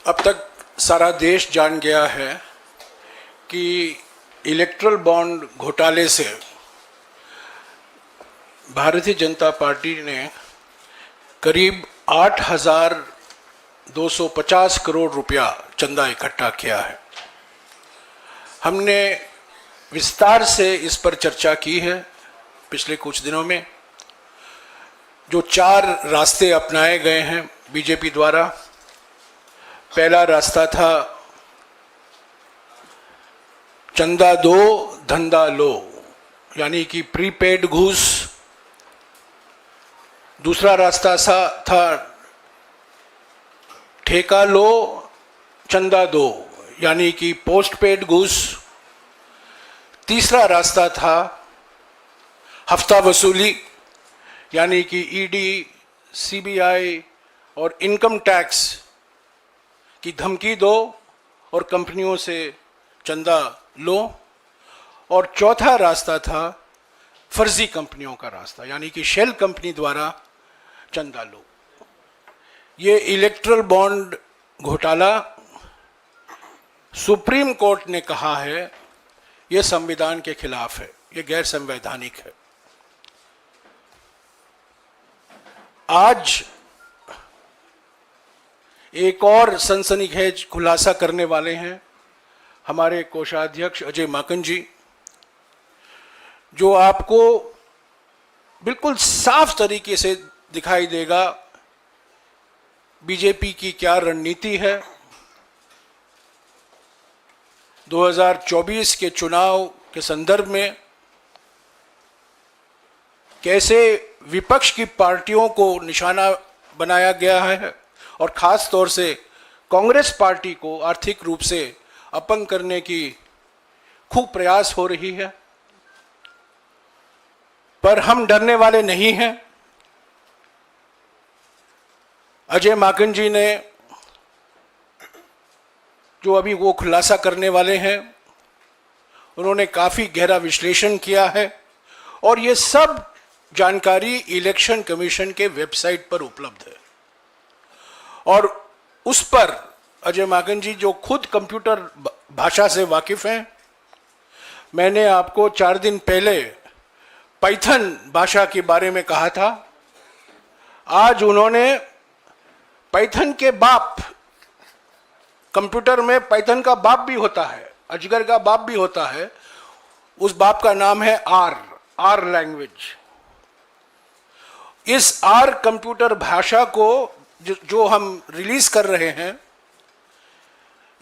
अब तक सारा देश जान गया है कि इलेक्ट्रल बॉन्ड घोटाले से भारतीय जनता पार्टी ने करीब 8,250 करोड़ रुपया चंदा इकट्ठा किया है। हमने विस्तार से इस पर चर्चा की है पिछले कुछ दिनों में। जो 4 रास्ते अपनाए गए हैं बीजेपी द्वारा, पहला रास्ता था चंदा दो धंधा लो, यानी कि प्रीपेड घूस। दूसरा रास्ता था ठेका लो चंदा दो, यानी कि पोस्ट पेड घूस। तीसरा रास्ता था हफ्ता वसूली, यानी कि ईडी, सीबीआई और इनकम टैक्स की धमकी दो और कंपनियों से चंदा लो। और चौथा रास्ता था फर्जी कंपनियों का रास्ता, यानी कि शेल कंपनी द्वारा चंदा लो। ये इलेक्ट्रल बॉन्ड घोटाला सुप्रीम कोर्ट ने कहा है ये संविधान के खिलाफ है, ये गैर संवैधानिक है। आज एक और सनसनीखेज खुलासा करने वाले हैं हमारे कोषाध्यक्ष अजय माकन जी, जो आपको बिल्कुल साफ तरीके से दिखाई देगा बीजेपी की क्या रणनीति है। 2024 के चुनाव के संदर्भ में कैसे विपक्ष की पार्टियों को निशाना बनाया गया है और खास तौर से कांग्रेस पार्टी को आर्थिक रूप से अपंग करने की खूब प्रयास हो रही है। पर हम डरने वाले नहीं हैं। अजय माकन जी ने जो अभी वो खुलासा करने वाले हैं, उन्होंने काफ़ी गहरा विश्लेषण किया है और ये सब जानकारी इलेक्शन कमीशन के वेबसाइट पर उपलब्ध है। और उस पर अजय माकन जी जो खुद कंप्यूटर भाषा से वाकिफ हैं, मैंने आपको 4 दिन पहले पाइथन भाषा के बारे में कहा था। आज उन्होंने पाइथन के बाप, कंप्यूटर में पाइथन का बाप भी होता है, अजगर का बाप भी होता है, उस बाप का नाम है आर लैंग्वेज। इस आर कंप्यूटर भाषा को जो हम रिलीज कर रहे हैं,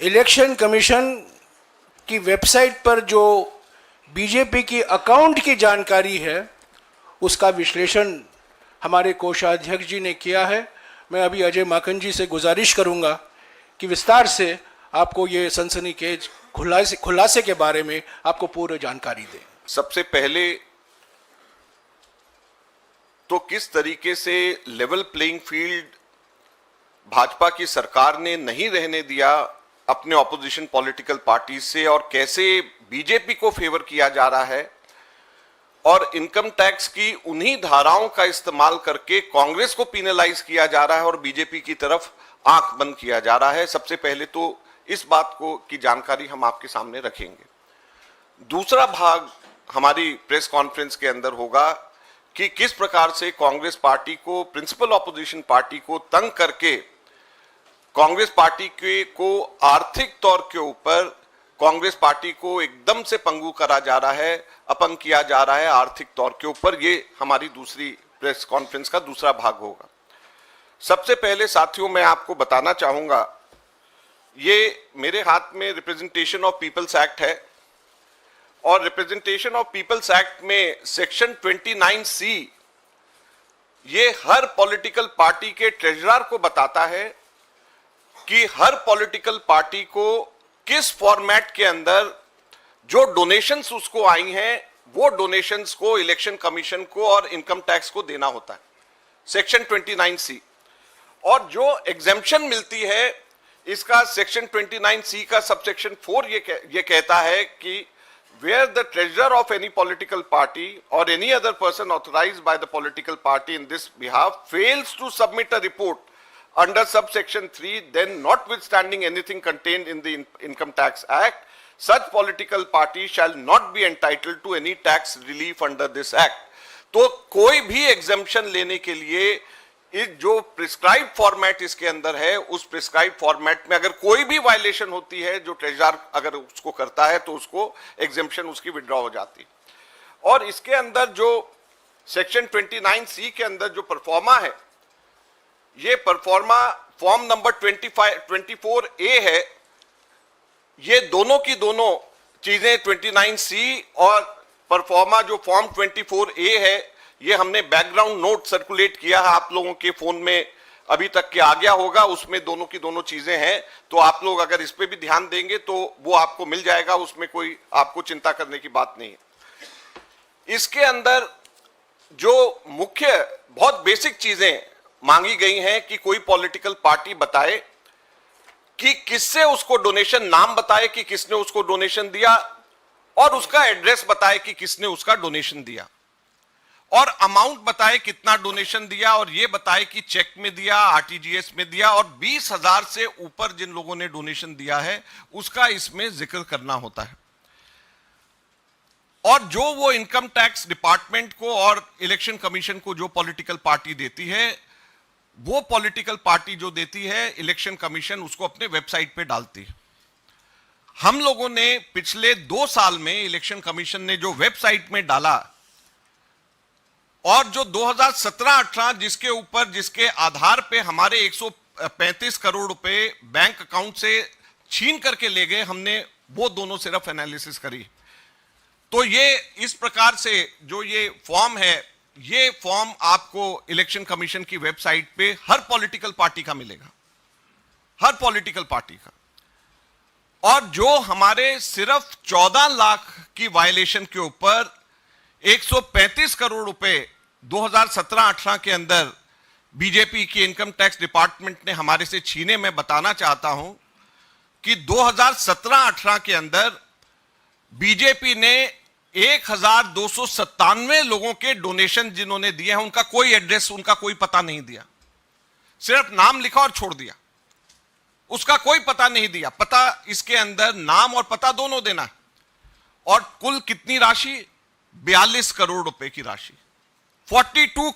इलेक्शन कमीशन की वेबसाइट पर जो बीजेपी की अकाउंट की जानकारी है, उसका विश्लेषण हमारे कोषाध्यक्ष जी ने किया है। मैं अभी अजय माकन जी से गुजारिश करूंगा कि विस्तार से आपको ये सनसनीखेज खुलासे के बारे में आपको पूरी जानकारी दें। सबसे पहले तो किस तरीके से लेवल प्लेइंग फील्ड भाजपा की सरकार ने नहीं रहने दिया अपने ऑपोजिशन पॉलिटिकल पार्टी से, और कैसे बीजेपी को फेवर किया जा रहा है और इनकम टैक्स की उन्हीं धाराओं का इस्तेमाल करके कांग्रेस को पिनलाइज किया जा रहा है और बीजेपी की तरफ आंख बंद किया जा रहा है। सबसे पहले तो इस बात को की जानकारी हम आपके सामने रखेंगे। दूसरा भाग हमारी प्रेस कॉन्फ्रेंस के अंदर होगा कि किस प्रकार से कांग्रेस पार्टी को, प्रिंसिपल ऑपोजिशन पार्टी को तंग करके कांग्रेस पार्टी को आर्थिक तौर के ऊपर कांग्रेस पार्टी को एकदम से पंगु करा जा रहा है, अपंग किया जा रहा है आर्थिक तौर के ऊपर। ये हमारी दूसरी प्रेस कॉन्फ्रेंस का दूसरा भाग होगा। सबसे पहले साथियों, मैं आपको बताना चाहूंगा, ये मेरे हाथ में रिप्रेजेंटेशन ऑफ पीपल्स एक्ट है और रिप्रेजेंटेशन ऑफ पीपल्स एक्ट में सेक्शन 29C ये हर पॉलिटिकल पार्टी के ट्रेजरर को बताता है कि हर पॉलिटिकल पार्टी को किस फॉर्मेट के अंदर जो डोनेशंस उसको आई हैं वो डोनेशंस को इलेक्शन कमीशन को और इनकम टैक्स को देना होता है, सेक्शन 29C। और जो एग्जेम्पशन मिलती है इसका सेक्शन 29C का सबसेक्शन 4 ये कहता है कि where the treasurer of any political party or any other person authorized by the political party in this behalf fails to submit a report under subsection 3, then notwithstanding anything contained in the Income Tax Act, such political party shall not be entitled to any tax relief under this act. तो कोई भी exemption लेने के लिए इस जो prescribe format इसके अंदर है, उस प्रिस्क्राइब फॉर्मेट में अगर कोई भी वायलेशन होती है, जो ट्रेजरर अगर उसको करता है, तो उसको एग्जाम्पशन उसकी विड्रॉ हो जाती है। और इसके अंदर जो सेक्शन 29C के अंदर जो परफॉर्मा है, ये परफॉर्मा फॉर्म नंबर 24A है। ये दोनों की दोनों चीजें 29C और परफॉर्मा जो फॉर्म 24A है, ये हमने बैकग्राउंड नोट सर्कुलेट किया है, आप लोगों के फोन में अभी तक के आ गया होगा, उसमें दोनों की दोनों चीजें हैं। तो आप लोग अगर इस पे भी ध्यान देंगे तो वो आपको मिल जाएगा, उसमें कोई आपको चिंता करने की बात नहीं है। इसके अंदर जो मुख्य बहुत बेसिक चीजें मांगी गई हैं कि कोई पॉलिटिकल पार्टी बताए कि किससे उसको डोनेशन, नाम बताए कि किसने उसको डोनेशन दिया, और उसका एड्रेस बताए कि किसने उसका डोनेशन दिया, और अमाउंट बताए कितना डोनेशन दिया, और ये बताए कि चेक में दिया, आरटीजीएस में दिया, और 20,000 से ऊपर जिन लोगों ने डोनेशन दिया है उसका इसमें जिक्र करना होता है। और जो वो इनकम टैक्स डिपार्टमेंट को और इलेक्शन कमीशन को जो पॉलिटिकल पार्टी देती है, वो पॉलिटिकल पार्टी जो देती है, इलेक्शन कमीशन उसको अपने वेबसाइट पे डालती है। हम लोगों ने पिछले 2 साल में इलेक्शन कमीशन ने जो वेबसाइट में डाला, और जो 2017-18 जिसके ऊपर, जिसके आधार पे हमारे 135 करोड़ रुपए बैंक अकाउंट से छीन करके ले गए, हमने वो दोनों सिर्फ एनालिसिस करी। तो ये इस प्रकार से जो ये फॉर्म है, ये फॉर्म आपको इलेक्शन कमीशन की वेबसाइट पे हर पॉलिटिकल पार्टी का मिलेगा, हर पॉलिटिकल पार्टी का। और जो हमारे सिर्फ 14 लाख की वायलेशन के ऊपर 135 करोड़ रुपए 2017-18 के अंदर बीजेपी की इनकम टैक्स डिपार्टमेंट ने हमारे से छीने, मैं बताना चाहता हूं कि 2017-18 के अंदर बीजेपी ने 1297 लोगों के डोनेशन जिन्होंने दिए हैं, उनका कोई एड्रेस, उनका कोई पता नहीं दिया, सिर्फ नाम लिखा और छोड़ दिया, उसका कोई पता नहीं दिया। पता इसके अंदर नाम और पता दोनों देना। और कुल कितनी राशि? 42 करोड़ रुपए की राशि, 42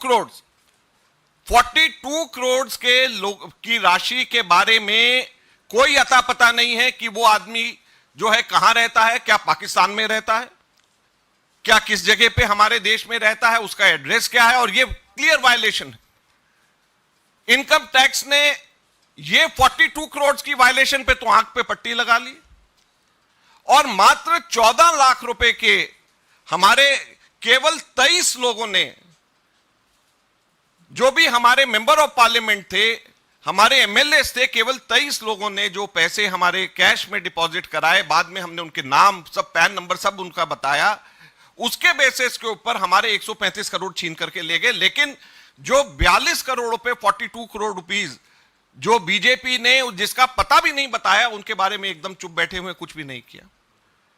करोड़ के लोग की राशि के बारे में कोई अता पता नहीं है कि वो आदमी जो है कहां रहता है, क्या पाकिस्तान में रहता है, क्या किस जगह पे हमारे देश में रहता है, उसका एड्रेस क्या है। और ये क्लियर वायलेशन है। इनकम टैक्स ने ये 42 करोड़ की वायलेशन पे तो आंख पे पट्टी लगा ली, और मात्र 14 लाख रुपए के हमारे केवल 23 लोगों ने, जो भी हमारे मेंबर ऑफ पार्लियामेंट थे, हमारे एमएलए थे, केवल 23 लोगों ने जो पैसे हमारे कैश में डिपॉजिट कराए, बाद में हमने उनके नाम सब, पैन नंबर सब उनका बताया, उसके बेसिस के ऊपर हमारे 135 करोड़ छीन करके ले गए। लेकिन जो 42 करोड़ रुपए, 42 करोड़ रुपीस जो बीजेपी ने, जिसका पता भी नहीं बताया, उनके बारे में एकदम चुप बैठे हुए, कुछ भी नहीं किया।